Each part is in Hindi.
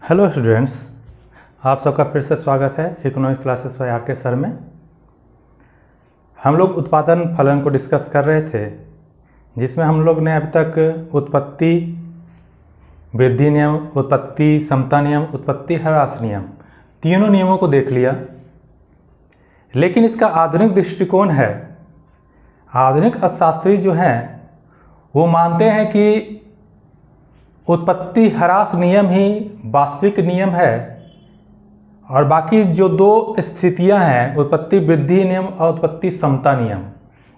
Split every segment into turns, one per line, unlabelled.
हेलो स्टूडेंट्स, आप सबका फिर से स्वागत है economic classes by R K. Sir में। हम लोग उत्पादन फलन को डिस्कस कर रहे थे, जिसमें हम लोग ने अभी तक उत्पत्ति वृद्धि नियम, उत्पत्ति समता नियम, उत्पत्ति ह्रास नियम, तीनों नियमों को देख लिया। लेकिन इसका आधुनिक दृष्टिकोण है, आधुनिक अर्थशास्त्री जो हैं वो मानते हैं कि उत्पत्ति ह्रास नियम ही वास्तविक नियम है और बाकी जो दो स्थितियां हैं, उत्पत्ति वृद्धि नियम और उत्पत्ति समता नियम,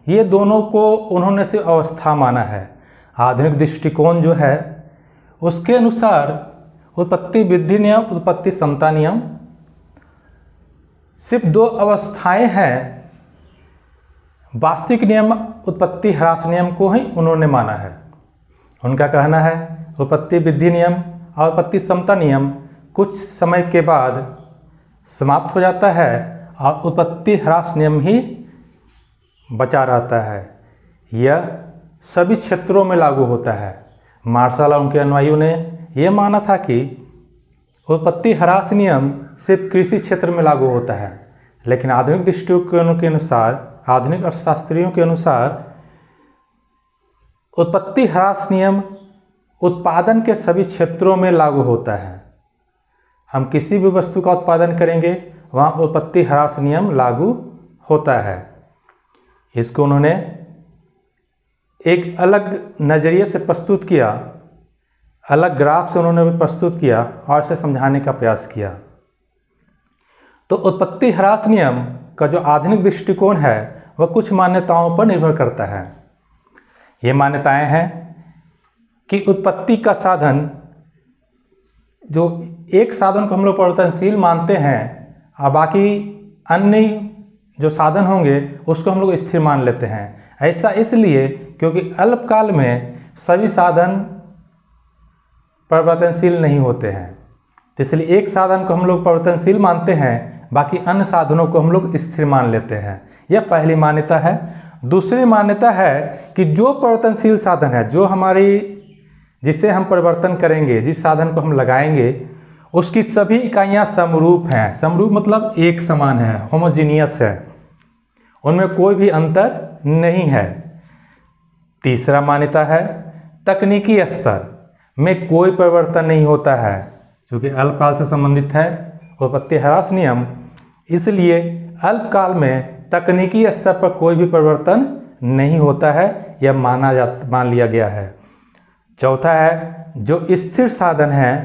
ये दोनों को उन्होंने सिर्फ अवस्था माना है। आधुनिक दृष्टिकोण जो है उसके अनुसार उत्पत्ति वृद्धि नियम, उत्पत्ति समता नियम सिर्फ दो अवस्थाएं हैं। वास्तविक नियम उत्पत्ति ह्रास नियम को ही उन्होंने माना है। उनका कहना है उत्पत्ति वृद्धि नियम और उत्पत्ति समता नियम कुछ समय के बाद समाप्त हो जाता है और उत्पत्ति ह्रास नियम ही बचा रहता है। यह सभी क्षेत्रों में लागू होता है। मार्शल और उनके अनुयायियों ने यह माना था कि उत्पत्ति ह्रास नियम सिर्फ कृषि क्षेत्र में लागू होता है, लेकिन आधुनिक दृष्टिकोणों के अनुसार, आधुनिक अर्थशास्त्रियों के अनुसार उत्पत्ति ह्रास नियम उत्पादन के सभी क्षेत्रों में लागू होता है। हम किसी भी वस्तु का उत्पादन करेंगे वहाँ उत्पत्ति ह्रास नियम लागू होता है। इसको उन्होंने एक अलग नज़रिए से प्रस्तुत किया, अलग ग्राफ से उन्होंने प्रस्तुत किया और इसे समझाने का प्रयास किया। तो उत्पत्ति ह्रास नियम का जो आधुनिक दृष्टिकोण है वह कुछ मान्यताओं पर निर्भर करता है। ये मान्यताएं हैं कि उत्पत्ति का साधन, जो एक साधन को हम लोग परिवर्तनशील मानते हैं और बाकी अन्य जो साधन होंगे उसको हम लोग स्थिर मान लेते हैं। ऐसा इसलिए क्योंकि अल्पकाल में सभी साधन परिवर्तनशील नहीं होते हैं, तो इसलिए एक साधन को हम लोग परिवर्तनशील मानते हैं, बाकी अन्य साधनों को हम लोग स्थिर मान लेते हैं। यह पहली मान्यता है। दूसरी मान्यता है कि जो परिवर्तनशील साधन है, जो हमारी जिसे हम परिवर्तन करेंगे, जिस साधन को हम लगाएंगे, उसकी सभी इकाइयां समरूप हैं। समरूप मतलब एक समान है, होमोजीनियस है, उनमें कोई भी अंतर नहीं है। तीसरा मान्यता है तकनीकी स्तर में कोई परिवर्तन नहीं होता है, क्योंकि अल्पकाल से संबंधित है उत्पत्ति ह्रास नियम, इसलिए अल्पकाल में तकनीकी स्तर पर कोई भी परिवर्तन नहीं होता है, यह मान लिया गया है। चौथा है जो स्थिर साधन हैं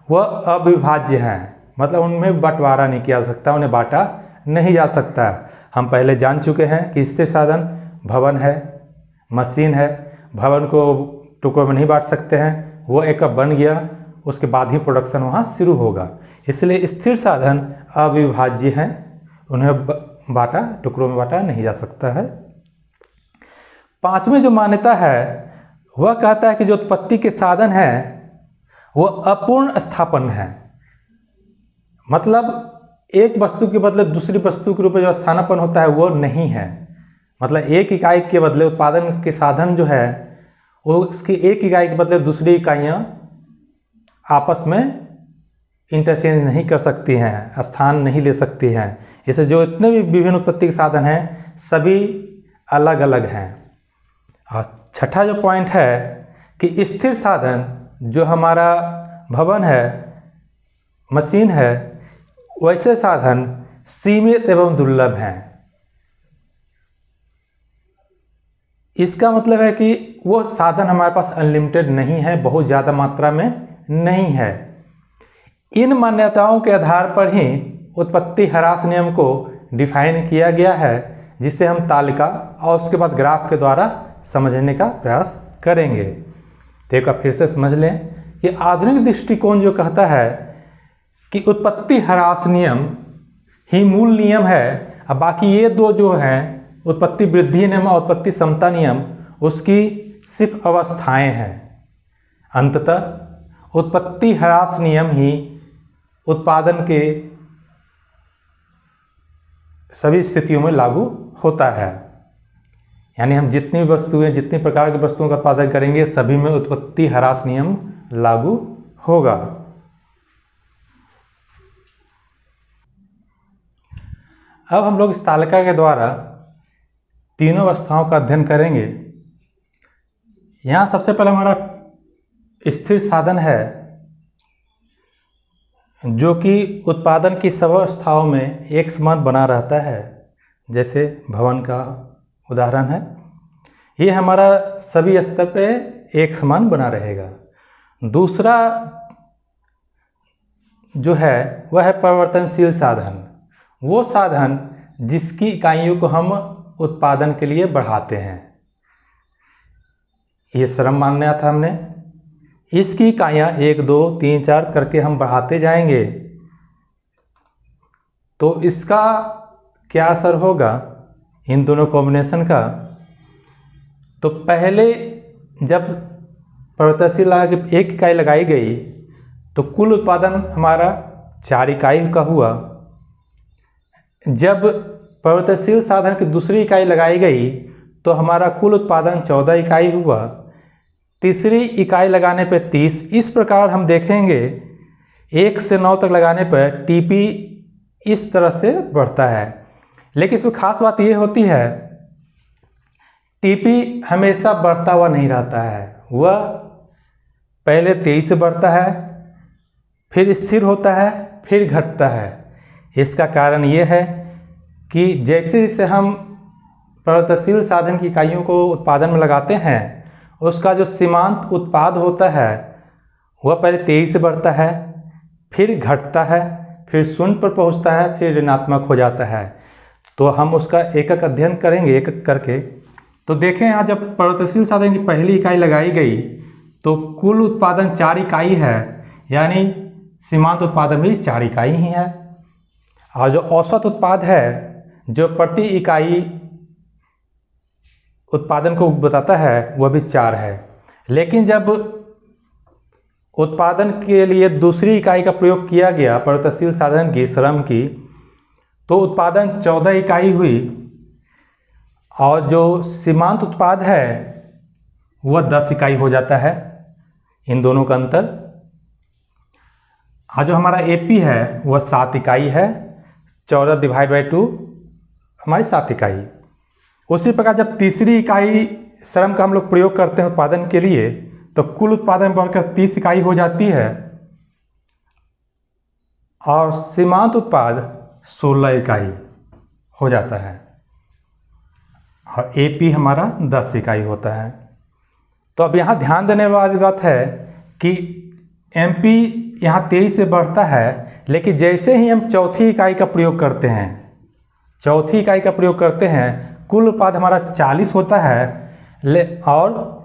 वह अविभाज्य हैं, मतलब उनमें बंटवारा नहीं किया जा सकता, उन्हें बांटा नहीं जा सकता। हम पहले जान चुके हैं कि स्थिर साधन भवन है, मशीन है, भवन को टुकड़ों में नहीं बांट सकते हैं, वो एक बन गया उसके बाद ही प्रोडक्शन वहाँ शुरू होगा। इसलिए स्थिर साधन अविभाज्य हैं, उन्हें टुकड़ों में बांटा नहीं जा सकता है। पांचवी जो मान्यता है वह कहता है कि जो उत्पत्ति के साधन है वह अपूर्ण स्थापन है, मतलब एक वस्तु के बदले दूसरी वस्तु के रूप में जो स्थानापन्न होता है वो नहीं है। मतलब एक इकाई के बदले उत्पादन के साधन जो है वो उसकी एक इकाई के बदले दूसरी इकाइयाँ आपस में इंटरचेंज नहीं कर सकती हैं, स्थान नहीं ले सकती हैं। इससे जो इतने भी विभिन्न उत्पत्ति के साधन हैं सभी अलग अलग हैं। और छठा जो पॉइंट है कि स्थिर साधन जो हमारा भवन है, मशीन है, वैसे साधन सीमित एवं दुर्लभ हैं। इसका मतलब है कि वो साधन हमारे पास अनलिमिटेड नहीं है, बहुत ज़्यादा मात्रा में नहीं है। इन मान्यताओं के आधार पर ही उत्पत्ति ह्रास नियम को डिफाइन किया गया है, जिसे हम तालिका और उसके बाद ग्राफ के द्वारा समझने का प्रयास करेंगे। तो एक बार फिर से समझ लें कि आधुनिक दृष्टिकोण जो कहता है कि उत्पत्ति ह्रास नियम ही मूल नियम है, अब बाकी ये दो जो हैं उत्पत्ति वृद्धि नियम और उत्पत्ति समता नियम उसकी सिर्फ अवस्थाएं हैं। अंततः उत्पत्ति ह्रास नियम ही उत्पादन के सभी स्थितियों में लागू होता है। यानी हम जितनी वस्तुएं, जितनी प्रकार की वस्तुओं का उत्पादन करेंगे सभी में उत्पत्ति ह्रास नियम लागू होगा। अब हम लोग इस तालिका के द्वारा तीनों अवस्थाओं का अध्ययन करेंगे। यहाँ सबसे पहले हमारा स्थिर साधन है, जो कि उत्पादन की सब अवस्थाओं में एक समान बना रहता है, जैसे भवन का उदाहरण है। ये हमारा सभी स्तर पे एक समान बना रहेगा। दूसरा जो है वह है परिवर्तनशील साधन, वो साधन जिसकी इकाइयों को हम उत्पादन के लिए बढ़ाते हैं। ये श्रम मान लिया था हमने, इसकी इकाइयाँ 1, 2, 3, 4 करके हम बढ़ाते जाएंगे, तो इसका क्या असर होगा इन दोनों कॉम्बिनेशन का। तो पहले जब परिवर्तनशील लगा के 1 इकाई लगाई गई तो कुल उत्पादन हमारा 4 इकाई का हुआ। जब परिवर्तनशील साधन की दूसरी इकाई लगाई गई तो हमारा कुल उत्पादन 14 इकाई हुआ। तीसरी इकाई लगाने पर 30। इस प्रकार हम देखेंगे 1 से 9 तक लगाने पर टीपी इस तरह से बढ़ता है। लेकिन इसमें खास बात ये होती है, टीपी हमेशा बढ़ता हुआ नहीं रहता है, वह पहले तेजी से बढ़ता है, फिर स्थिर होता है, फिर घटता है। इसका कारण ये है कि जैसे जैसे हम परिवर्तनशील साधन की इकाइयों को उत्पादन में लगाते हैं, उसका जो सीमांत उत्पाद होता है वह पहले तेजी से बढ़ता है, फिर घटता है, फिर शून्य पर पहुंचता है, फिर ऋणात्मक हो जाता है। तो हम उसका एक एक अध्ययन करेंगे एक एक करके। तो देखें, यहाँ जब परिवर्तनशील साधन की पहली इकाई लगाई गई तो कुल उत्पादन 4 इकाई है, यानी सीमांत उत्पादन भी 4 इकाई ही है। और जो औसत उत्पाद है, जो प्रति इकाई उत्पादन को बताता है, वह भी 4 है। लेकिन जब उत्पादन के लिए दूसरी इकाई का प्रयोग किया गया परिवर्तनशील साधन की श्रम की, तो उत्पादन 14 इकाई हुई और जो सीमांत उत्पाद है वह 10 इकाई हो जाता है। इन दोनों का अंतर। और जो हमारा एपी है वह 7 इकाई है, 14 डिवाइड बाई 2 हमारी 7 इकाई। उसी प्रकार जब तीसरी इकाई श्रम का हम लोग प्रयोग करते हैं उत्पादन के लिए, तो कुल उत्पादन बढ़कर 30 इकाई हो जाती है और सीमांत उत्पाद 16 इकाई हो जाता है और एपी हमारा 10 इकाई होता है। तो अब यहाँ ध्यान देने वाली बात है कि एमपी यहाँ तेजी से बढ़ता है, लेकिन जैसे ही हम चौथी इकाई का प्रयोग करते हैं, कुल उत्पाद हमारा 40 होता है और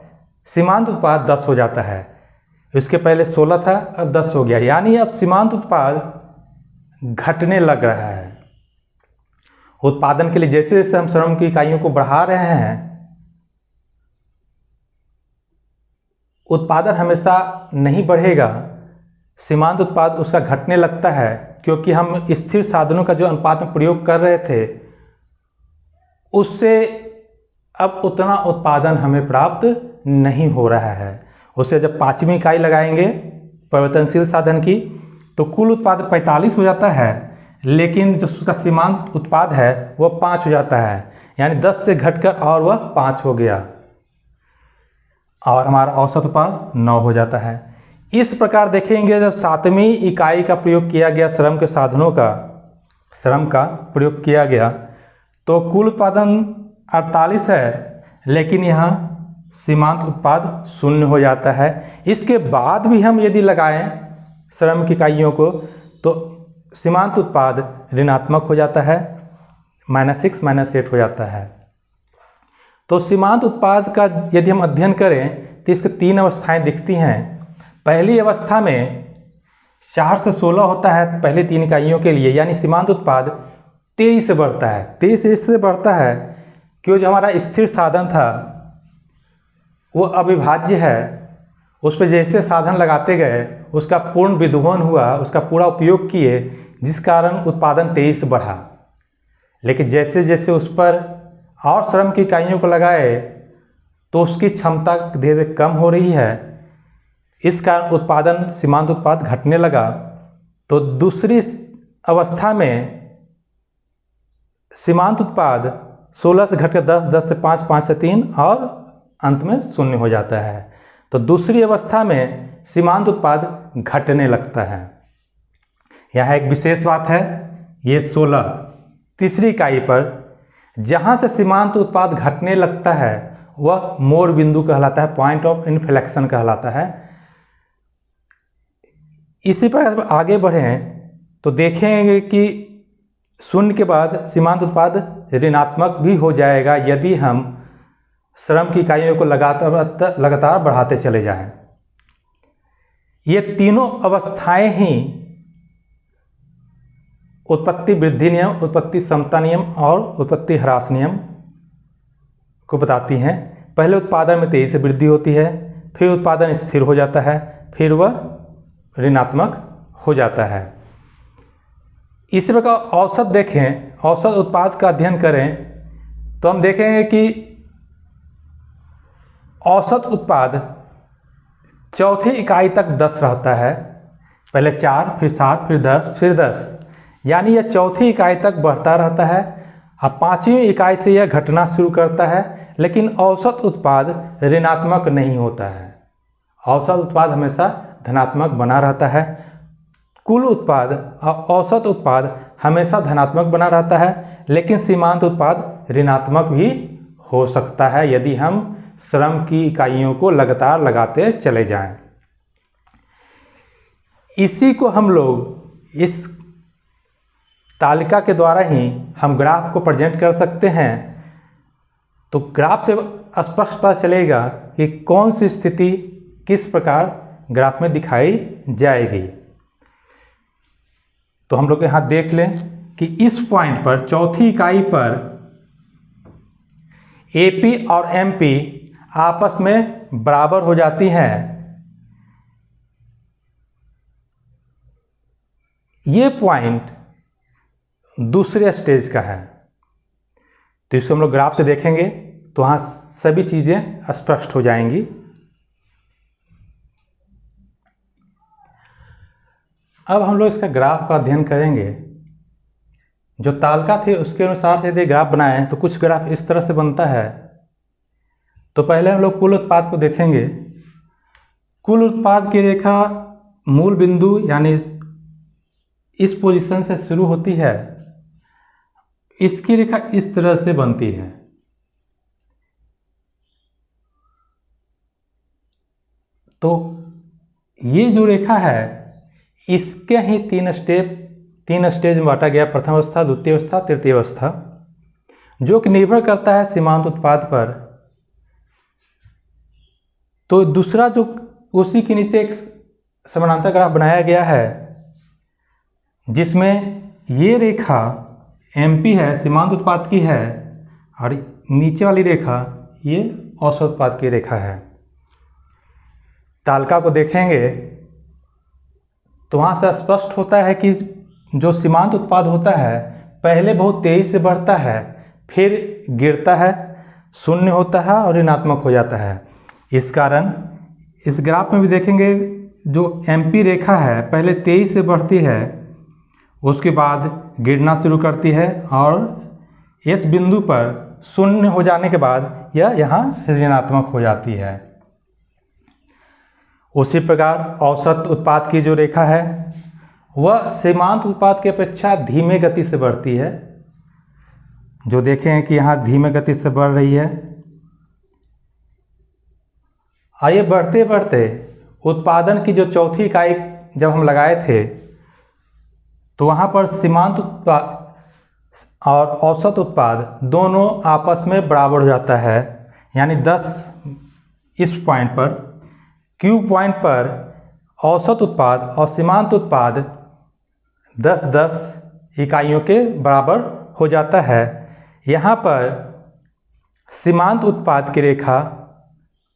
सीमांत उत्पाद 10 हो जाता है। इसके पहले 16 था, अब 10 हो गया, यानी अब सीमांत उत्पाद घटने लग रहा है। उत्पादन के लिए जैसे जैसे हम श्रम की इकाइयों को बढ़ा रहे हैं, उत्पादन हमेशा नहीं बढ़ेगा, सीमांत उत्पाद उसका घटने लगता है, क्योंकि हम स्थिर साधनों का जो अनुपात में प्रयोग कर रहे थे उससे अब उतना उत्पादन हमें प्राप्त नहीं हो रहा है। उससे जब 5वीं इकाई लगाएंगे परिवर्तनशील साधन की तो कुल उत्पाद 45 हो जाता है, लेकिन जो उसका सीमांत उत्पाद है वह 5 हो जाता है, यानी 10 से घटकर और वह 5 हो गया और हमारा औसत उत्पाद 9 हो जाता है। इस प्रकार देखेंगे जब 7वीं इकाई का प्रयोग किया गया, श्रम के साधनों का श्रम का प्रयोग किया गया, तो कुल उत्पादन 48 है, लेकिन यहाँ सीमांत उत्पाद 0 हो जाता है। इसके बाद भी हम यदि लगाएं श्रम की इकाइयों को तो सीमांत उत्पाद ऋणात्मक हो जाता है, -6 -8 हो जाता है। तो सीमांत उत्पाद का यदि हम अध्ययन करें तो इसकी 3 अवस्थाएं दिखती हैं। पहली अवस्था में 4 से 16 होता है पहली 3 इकाइयों के लिए, यानी सीमांत उत्पाद तेजी से बढ़ता है। तेजी इससे बढ़ता है कि जो हमारा स्थिर साधन था वो अविभाज्य है, उस पर जैसे साधन लगाते गए उसका पूर्ण विध्वंस हुआ, उसका पूरा उपयोग किए, जिस कारण उत्पादन तेजी से बढ़ा। लेकिन जैसे जैसे उस पर और श्रम की इकाइयों को लगाए तो उसकी क्षमता धीरे धीरे कम हो रही है, इस कारण उत्पादन सीमांत उत्पाद घटने लगा। तो दूसरी अवस्था में सीमांत उत्पाद 16 से घटकर 10, 10 से 5, 5 से 3 और अंत में 0 हो जाता है। तो दूसरी अवस्था में सीमांत उत्पाद घटने लगता है। यहाँ एक विशेष बात है, ये 16 तीसरी इकाई पर जहाँ से सीमांत उत्पाद घटने लगता है वह मोड़ बिंदु कहलाता है, पॉइंट ऑफ इन्फ्लेक्शन कहलाता है। इसी पर आगे बढ़ें तो देखेंगे कि 0 के बाद सीमांत उत्पाद ऋणात्मक भी हो जाएगा यदि हम श्रम की इकाइयों को लगातार बढ़ाते चले जाएं। ये तीनों अवस्थाएं ही उत्पत्ति वृद्धि नियम, उत्पत्ति समता नियम और उत्पत्ति ह्रास नियम को बताती हैं। पहले उत्पादन में तेजी से वृद्धि होती है, फिर उत्पादन स्थिर हो जाता है, फिर वह ऋणात्मक हो जाता है। इसी प्रकार औसत देखें, औसत उत्पाद का अध्ययन करें तो हम देखेंगे कि औसत उत्पाद चौथी इकाई तक 10 रहता है, पहले 4, फिर 7, फिर 10, फिर 10, यानी यह चौथी इकाई तक बढ़ता रहता है। अब 5वीं इकाई से यह घटना शुरू करता है, लेकिन औसत उत्पाद ऋणात्मक नहीं होता है। औसत उत्पाद हमेशा धनात्मक बना रहता है। कुल उत्पाद और औसत उत्पाद हमेशा धनात्मक बना रहता है, लेकिन सीमांत उत्पाद ऋणात्मक भी हो सकता है यदि हम श्रम की इकाइयों को लगातार लगाते चले जाएं। इसी को हम लोग इस तालिका के द्वारा ही हम ग्राफ को प्रेजेंट कर सकते हैं। तो ग्राफ से स्पष्ट पता चलेगा कि कौन सी स्थिति किस प्रकार ग्राफ में दिखाई जाएगी। तो हम लोग यहाँ देख लें कि इस पॉइंट पर चौथी इकाई पर एपी और एमपी आपस में बराबर हो जाती हैं। ये पॉइंट दूसरे स्टेज का है, तो इसको हम लोग ग्राफ से देखेंगे तो वहाँ सभी चीज़ें स्पष्ट हो जाएंगी। अब हम लोग इसका ग्राफ का अध्ययन करेंगे। जो तालिका थी उसके अनुसार से यदि ग्राफ बनाएं तो कुछ ग्राफ इस तरह से बनता है। तो पहले हम लोग कुल उत्पाद को देखेंगे। कुल उत्पाद की रेखा मूल बिंदु यानी इस पोजीशन से शुरू होती है, इसकी रेखा इस तरह से बनती है। तो ये जो रेखा है इसके ही 3 स्टेज में बांटा गया, प्रथम अवस्था, द्वितीय अवस्था, तृतीय अवस्था, जो कि निर्भर करता है सीमांत उत्पाद पर। तो दूसरा जो उसी के नीचे एक समानांतर ग्राफ बनाया गया है जिसमें ये रेखा एमपी है, सीमांत उत्पाद की है, और नीचे वाली रेखा ये औसत उत्पाद की रेखा है। तालिका को देखेंगे तो वहाँ से स्पष्ट होता है कि जो सीमांत उत्पाद होता है पहले बहुत तेजी से बढ़ता है, फिर गिरता है, 0 होता है और ऋणात्मक हो जाता है। इस कारण इस ग्राफ में भी देखेंगे जो एमपी रेखा है पहले तेजी से बढ़ती है, उसके बाद गिरना शुरू करती है और इस बिंदु पर 0 हो जाने के बाद यह यहाँ ऋणात्मक हो जाती है। उसी प्रकार औसत उत्पाद की जो रेखा है वह सीमांत उत्पाद की अपेक्षा धीमे गति से बढ़ती है। जो देखें कि यहाँ धीमे गति से बढ़ रही है। आइए बढ़ते बढ़ते उत्पादन की जो चौथी इकाई जब हम लगाए थे तो वहाँ पर सीमांत उत्पाद और औसत उत्पाद दोनों आपस में बराबर हो जाता है, यानी 10 इस पॉइंट पर, क्यू पॉइंट पर औसत उत्पाद और सीमांत उत्पाद 10-10 इकाइयों के बराबर हो जाता है। यहाँ पर सीमांत उत्पाद की रेखा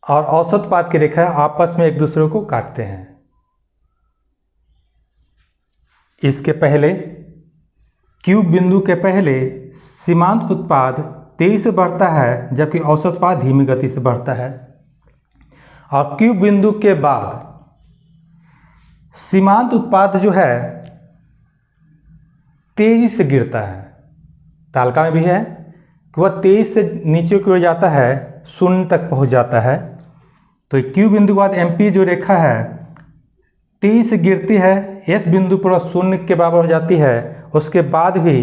और औसत उत्पाद की रेखा आपस में एक दूसरे को काटते हैं। इसके पहले क्यू बिंदु के पहले सीमांत उत्पाद तेजी से बढ़ता है जबकि औसत उत्पाद धीमी गति से बढ़ता है, और क्यू बिंदु के बाद सीमांत उत्पाद जो है तेजी से गिरता है। तालिका में भी है कि वह 23 से नीचे की ओर जाता है, शून्य तक पहुंच जाता है। तो Q बिंदु के बाद MP जो रेखा है 23 से गिरती है, S बिंदु पर शून्य के बराबर हो जाती है। उसके बाद भी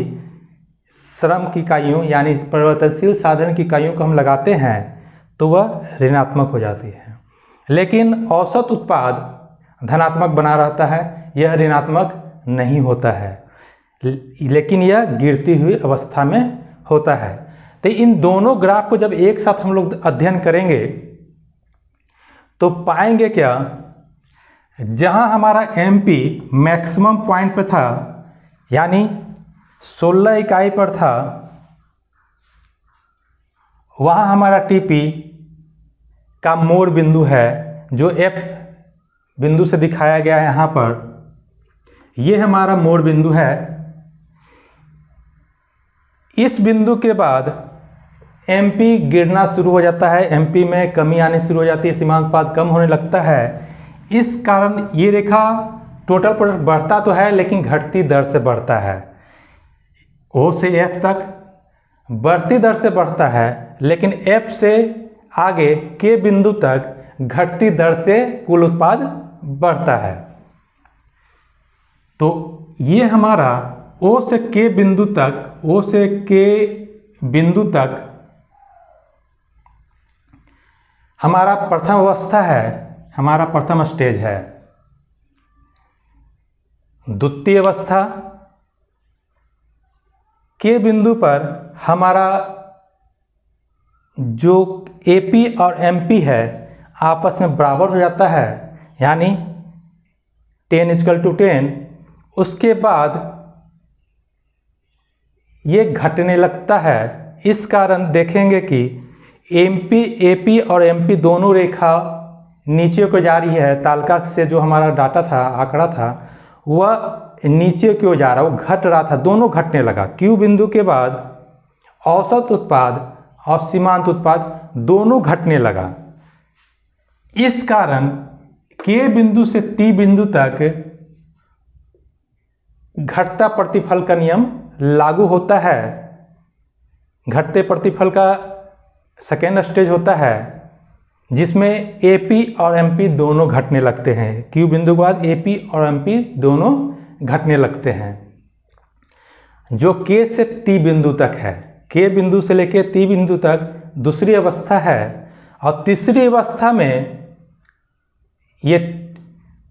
श्रम की इकाइयों यानी परिवर्तनशील साधन की इकाइयों को हम लगाते हैं तो वह ऋणात्मक हो जाती है, लेकिन औसत उत्पाद धनात्मक बना रहता है, यह ऋणात्मक नहीं होता है, लेकिन यह गिरती हुई अवस्था में होता है। तो इन दोनों ग्राफ को जब एक साथ हम लोग अध्ययन करेंगे तो पाएंगे क्या, जहां हमारा MP मैक्सिमम पॉइंट पे था यानी 16 इकाई पर था, वहां हमारा TP का मोड़ बिंदु है जो F बिंदु से दिखाया गया है यहाँ पर, ये हमारा मोड़ बिंदु है। इस बिंदु के बाद MP गिरना शुरू हो जाता है, MP में कमी आनी शुरू हो जाती है, सीमांत कम होने लगता है। इस कारण ये रेखा टोटल प्रोडक्ट बढ़ता तो है लेकिन घटती दर से बढ़ता है। O से F तक बढ़ती दर से बढ़ता है, लेकिन F से आगे K बिंदु तक घटती दर से कुल उत्पाद बढ़ता है। तो ये हमारा O से K बिंदु तक हमारा प्रथम अवस्था है, हमारा प्रथम स्टेज है। द्वितीय अवस्था के बिंदु पर हमारा जो AP और MP है आपस में बराबर हो जाता है, यानी 10:10। उसके बाद ये घटने लगता है। इस कारण देखेंगे कि AP और MP दोनों रेखा नीचे को जा रही है। तालिका से जो हमारा डाटा था, आंकड़ा था, वह नीचे क्यों जा रहा, वो घट रहा था, दोनों घटने लगा। Q बिंदु के बाद औसत उत्पाद और सीमांत उत्पाद दोनों घटने लगा। इस कारण K बिंदु से T बिंदु तक घटता प्रतिफल का नियम लागू होता है। घटते प्रतिफल का सेकेंड स्टेज होता है जिसमें AP और MP दोनों घटने लगते हैं। Q बिंदु के बाद AP और MP दोनों घटने लगते हैं। जो K से T बिंदु तक है, K बिंदु से लेकर T बिंदु तक दूसरी अवस्था है। और तीसरी अवस्था में ये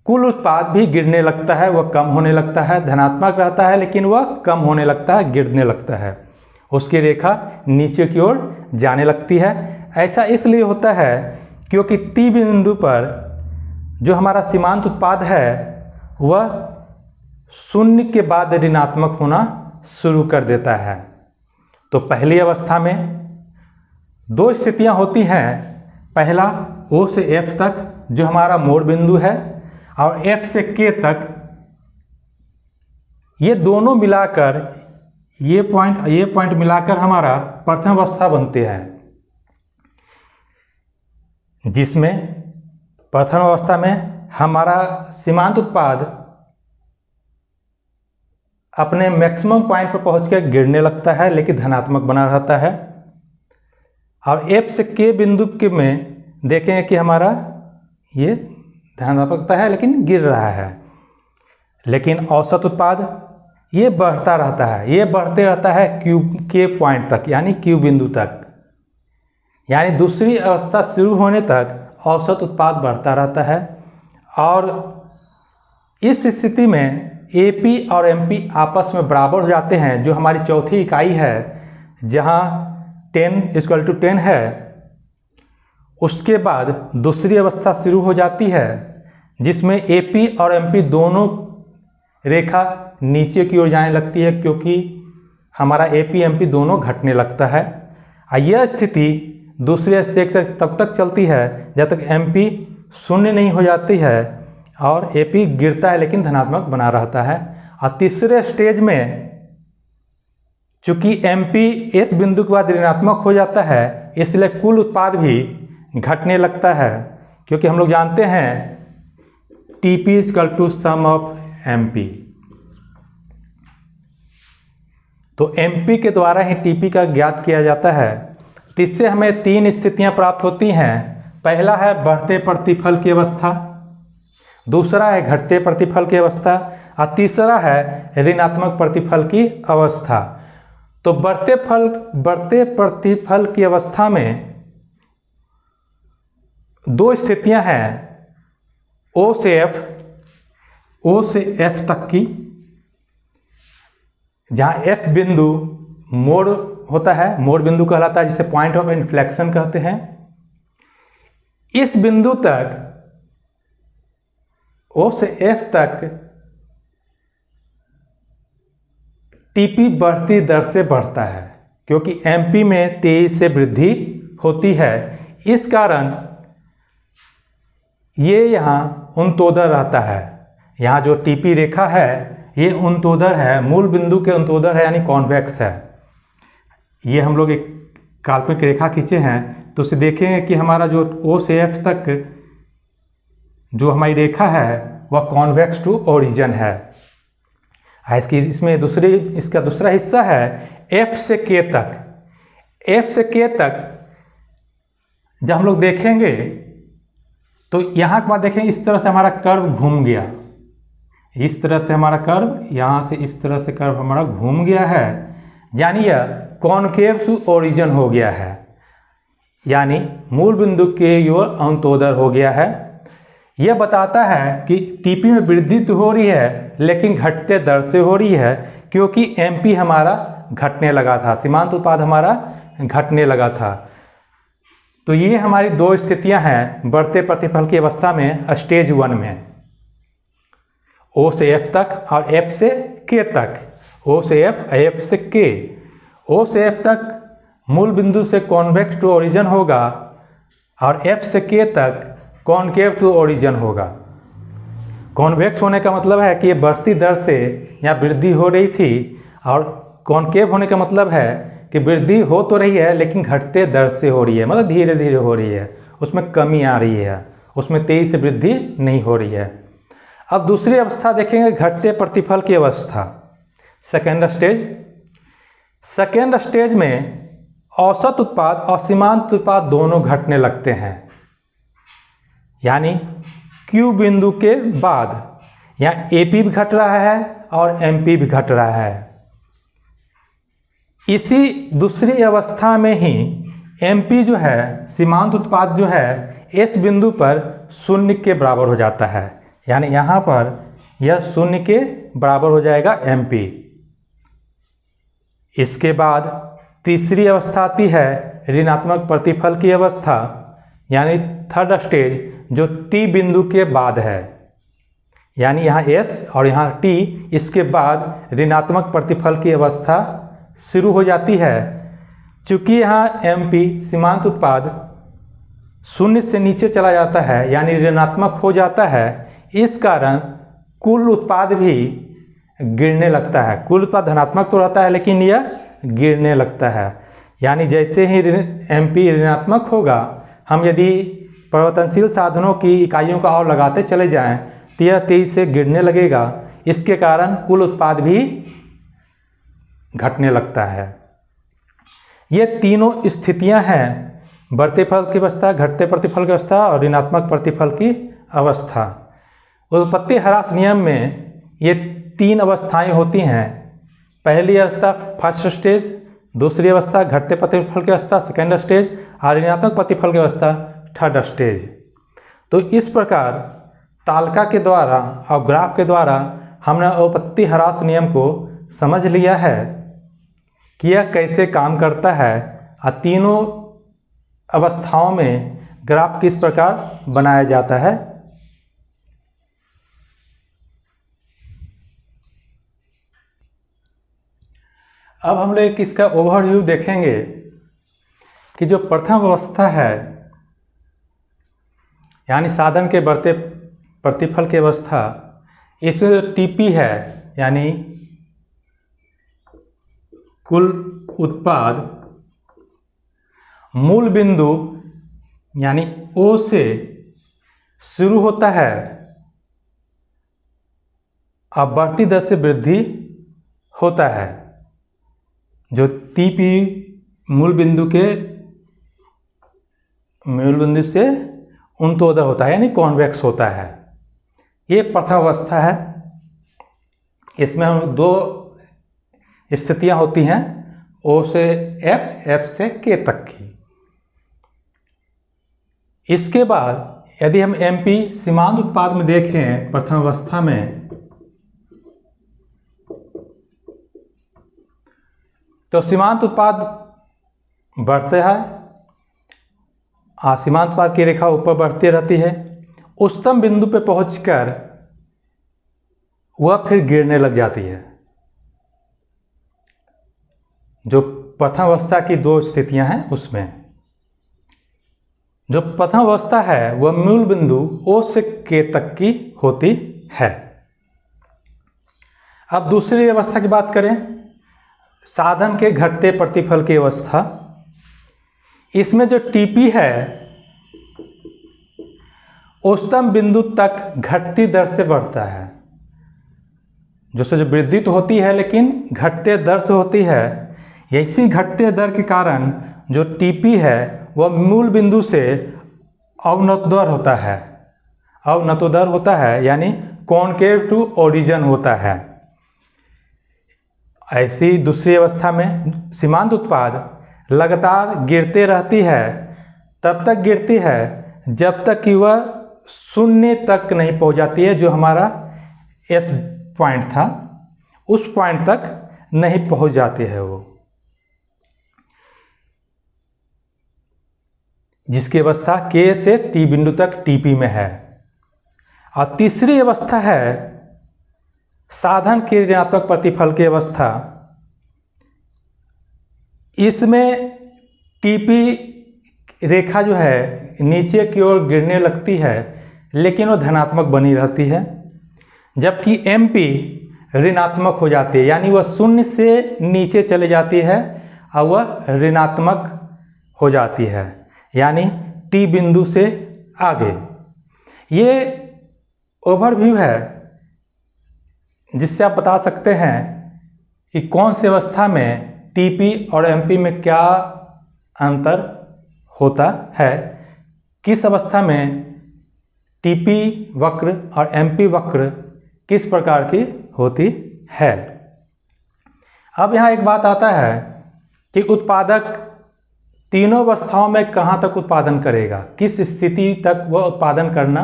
कुल उत्पाद भी गिरने लगता है, वह कम होने लगता है। धनात्मक रहता है लेकिन वह कम होने लगता है, गिरने लगता है, उसकी रेखा नीचे की ओर जाने लगती है। ऐसा इसलिए होता है क्योंकि T बिंदु पर जो हमारा सीमांत उत्पाद है वह शून्य के बाद ऋणात्मक होना शुरू कर देता है। तो पहली अवस्था में दो स्थितियां होती हैं। पहला O से F तक जो हमारा मोड़ बिंदु है, और F से K तक, ये दोनों मिलाकर ये पॉइंट मिलाकर हमारा प्रथम अवस्था बनते हैं, जिसमें प्रथम अवस्था में हमारा सीमांत उत्पाद अपने मैक्सिमम पॉइंट पर पहुंचकर गिरने लगता है लेकिन धनात्मक बना रहता है। और F से K बिंदु के में देखेंगे कि हमारा ये धनात्मकता है लेकिन गिर रहा है, लेकिन औसत उत्पाद ये बढ़ता रहता है, ये बढ़ते रहता है K पॉइंट तक, यानी Q बिंदु तक। यानी दूसरी अवस्था शुरू होने तक औसत उत्पाद बढ़ता रहता है। और इस स्थिति में AP और MP आपस में बराबर हो जाते हैं, जो हमारी चौथी इकाई है, जहां 10:10 है। उसके बाद दूसरी अवस्था शुरू हो जाती है जिसमें AP और MP दोनों रेखा नीचे की ओर जाने लगती है, क्योंकि हमारा AP MP दोनों घटने लगता है। यह स्थिति दूसरे स्टेज तक तब तक चलती है जब तक MP शून्य नहीं हो जाती है और AP गिरता है लेकिन धनात्मक बना रहता है। और तीसरे स्टेज में चूंकि MP इस बिंदु के बाद ऋणात्मक हो जाता है, इसलिए कुल उत्पाद भी घटने लगता है, क्योंकि हम लोग जानते हैं TP = sum of MP। तो एमपी के द्वारा ही टीपी का ज्ञात किया जाता है। तो इससे हमें 3 स्थितियां प्राप्त होती हैं। पहला है बढ़ते प्रतिफल की अवस्था, दूसरा है घटते प्रतिफल की अवस्था और तीसरा है ऋणात्मक प्रतिफल की अवस्था। तो बढ़ते प्रतिफल की अवस्था में 2 स्थितियां हैं, O से F तक की, जहां F बिंदु मोड़ होता है, मोड़ बिंदु कहलाता है, जिसे पॉइंट ऑफ इन्फ्लेक्शन कहते हैं। इस बिंदु तक O से F तक टीपी बढ़ती दर से बढ़ता है, क्योंकि एमपी में तेजी से वृद्धि होती है। इस कारण ये यहाँ उन्तोदर रहता है। यहाँ जो टीपी रेखा है ये उन्तोदर है, मूल बिंदु के उन्तोदर है, यानी कॉन्वेक्स है। ये हम लोग एक काल्पनिक रेखा खींचे हैं तो उसे देखेंगे कि हमारा जो O से F तक जो हमारी रेखा है वह कॉन्वेक्स टू ओरिजिन है। इसमें इसका दूसरा हिस्सा है F से K तक। F से K तक जब हम लोग देखेंगे तो यहाँ के बाद देखेंगे इस तरह से हमारा कर्व घूम गया, इस तरह से हमारा कर्व, यहाँ से इस तरह से कर्व हमारा घूम गया है, यानी यह कॉनकेव टू ओरिजिन हो गया है, यानी मूल बिंदु के ओर अंतोदर हो गया है। यह बताता है कि टीपी में वृद्धि तो हो रही है लेकिन घटते दर से हो रही है, क्योंकि एमपी हमारा घटने लगा था, सीमांत उत्पाद हमारा घटने लगा था। तो ये हमारी 2 स्थितियां हैं बढ़ते प्रतिफल की अवस्था में स्टेज 1 में, O से F तक और F से K तक। O से F से K। O से F तक मूल बिंदु से कॉन्वेक्स टू ओरिजिन होगा और F से K तक कॉनकेव टू ओरिजिन होगा। कॉन्वेक्स होने का मतलब है कि ये बढ़ती दर से यहाँ वृद्धि हो रही थी, और कॉनकेव होने का मतलब है कि वृद्धि हो तो रही है लेकिन घटते दर से हो रही है, मतलब धीरे धीरे हो रही है, उसमें कमी आ रही है, उसमें तेजी से वृद्धि नहीं हो रही है। अब दूसरी अवस्था देखेंगे, घटते प्रतिफल की अवस्था, सेकेंड स्टेज। सेकेंड स्टेज में औसत उत्पाद और सीमांत उत्पाद दोनों घटने लगते हैं, यानी Q बिंदु के बाद यहाँ AP भी घट रहा है और MP भी घट रहा है। इसी दूसरी अवस्था में ही MP जो है, सीमांत उत्पाद जो है, S बिंदु पर 0 के बराबर हो जाता है, यानी यहाँ पर यह 0 के बराबर हो जाएगा MP। इसके बाद तीसरी अवस्था आती है ऋणात्मक प्रतिफल की अवस्था, यानी थर्ड स्टेज, जो T बिंदु के बाद है, यानी यहाँ S और यहाँ T, इसके बाद ऋणात्मक प्रतिफल की अवस्था शुरू हो जाती है। चूँकि यहाँ MP सीमांत उत्पाद 0 से नीचे चला जाता है, यानी ऋणात्मक हो जाता है, इस कारण कुल उत्पाद भी गिरने लगता है। कुल उत्पाद धनात्मक तो रहता है लेकिन यह गिरने लगता है, यानी जैसे ही MP ऋणात्मक होगा, हम यदि परिवर्तनशील साधनों की इकाइयों का और लगाते चले जाएं तो यह तेजी से गिरने लगेगा। इसके कारण कुल उत्पाद भी घटने लगता है। ये तीनों स्थितियां हैं, बढ़ते प्रतिफल की अवस्था, घटते प्रतिफल की अवस्था और ऋणात्मक प्रतिफल की अवस्था। उत्पत्ति ह्रास नियम में ये 3 अवस्थाएं होती हैं। पहली अवस्था फर्स्ट स्टेज, दूसरी अवस्था घटते प्रतिफल की अवस्था सेकेंड स्टेज, और ऋणात्मक प्रतिफल की अवस्था थर्ड स्टेज। तो इस प्रकार तालिका के द्वारा और ग्राफ के द्वारा हमने उत्पत्ति ह्रास नियम को समझ लिया है कि यह कैसे काम करता है, और तीनों अवस्थाओं में ग्राफ किस प्रकार बनाया जाता है। अब हम लोग इसका ओवरव्यू देखेंगे कि जो प्रथम अवस्था है, यानी साधन के बढ़ते प्रतिफल की अवस्था, इसमें टीपी है, यानी कुल उत्पाद मूल बिंदु यानी O से शुरू होता है, अब बढ़ती दर से वृद्धि होता है। जो TP मूल बिंदु से उन्नतोदर होता है यानी कॉन्वेक्स होता है। ये प्रथम अवस्था है। इसमें हम दो स्थितियां होती हैं, O से F, F से K तक की। इसके बाद यदि हम MP सीमांत उत्पाद में देखें प्रथम अवस्था में, तो सीमांत उत्पाद बढ़ते हैं, सीमांत उत्पाद की रेखा ऊपर बढ़ती रहती है। उच्चतम बिंदु पे पहुंचकर वह फिर गिरने लग जाती है। जो प्रथम अवस्था की दो स्थितियां हैं उसमें जो प्रथम अवस्था है वह मूल बिंदु O से K तक की होती है। अब दूसरी अवस्था की बात करें, साधन के घटते प्रतिफल की अवस्था। इसमें जो TP है उच्चतम बिंदु तक घटती दर से बढ़ता है। जो वृद्धि तो होती है लेकिन घटते दर से होती है। इसी घटते दर के कारण जो TP है वह मूल बिंदु से अवनतोदर होता है। अवनतोदर होता है यानी कॉनकेव टू ओरिजिन होता है। ऐसी दूसरी अवस्था में सीमांत उत्पाद लगातार गिरते रहती है, तब तक गिरती है जब तक कि वह शून्य तक नहीं पहुंच जाती है। जो हमारा S पॉइंट था उस पॉइंट तक नहीं पहुंच जाती है वो, जिसकी अवस्था K से T बिंदु तक TP में है। और तीसरी अवस्था है साधन के ऋणात्मक प्रतिफल की अवस्था। इसमें TP रेखा जो है नीचे की ओर गिरने लगती है लेकिन वो धनात्मक बनी रहती है, जबकि MP ऋणात्मक हो जाती है यानी वह शून्य से नीचे चले जाती है और वह ऋणात्मक हो जाती है यानी T बिंदु से आगे। ये ओवरव्यू है जिससे आप बता सकते हैं कि कौन सी अवस्था में TP और MP में क्या अंतर होता है, किस अवस्था में TP वक्र और MP वक्र किस प्रकार की होती है। अब यहाँ एक बात आता है कि उत्पादक तीनों अवस्थाओं में कहाँ तक उत्पादन करेगा, किस स्थिति तक वह उत्पादन करना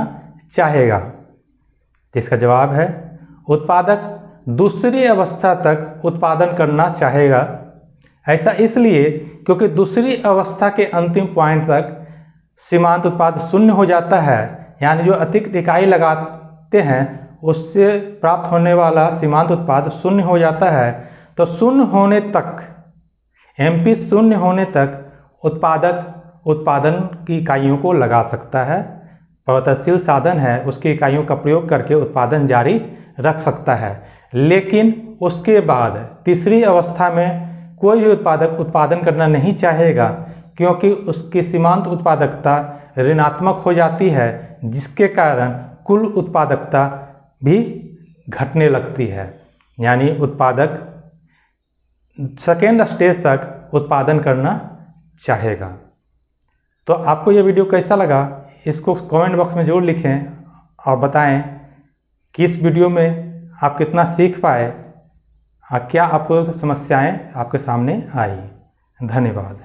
चाहेगा। इसका जवाब है उत्पादक दूसरी अवस्था तक उत्पादन करना चाहेगा। ऐसा इसलिए क्योंकि दूसरी अवस्था के अंतिम पॉइंट तक सीमांत उत्पाद शून्य हो जाता है, यानी जो अतिरिक्त इकाई लगाते हैं उससे प्राप्त होने वाला सीमांत उत्पाद शून्य हो जाता है। तो शून्य होने तक MP शून्य होने तक उत्पादक उत्पादन की इकाइयों को लगा सकता है, परिवर्तनशील साधन है उसकी इकाइयों का प्रयोग करके उत्पादन जारी रख सकता है। लेकिन उसके बाद तीसरी अवस्था में कोई भी उत्पादक उत्पादन करना नहीं चाहेगा क्योंकि उसकी सीमांत उत्पादकता ऋणात्मक हो जाती है, जिसके कारण कुल उत्पादकता भी घटने लगती है, यानी उत्पादक सेकेंड स्टेज तक उत्पादन करना चाहेगा। तो आपको ये वीडियो कैसा लगा इसको कमेंट बॉक्स में ज़रूर लिखें और बताएं कि इस वीडियो में आप कितना सीख पाए और क्या आपको समस्याएं आपके सामने आई। धन्यवाद।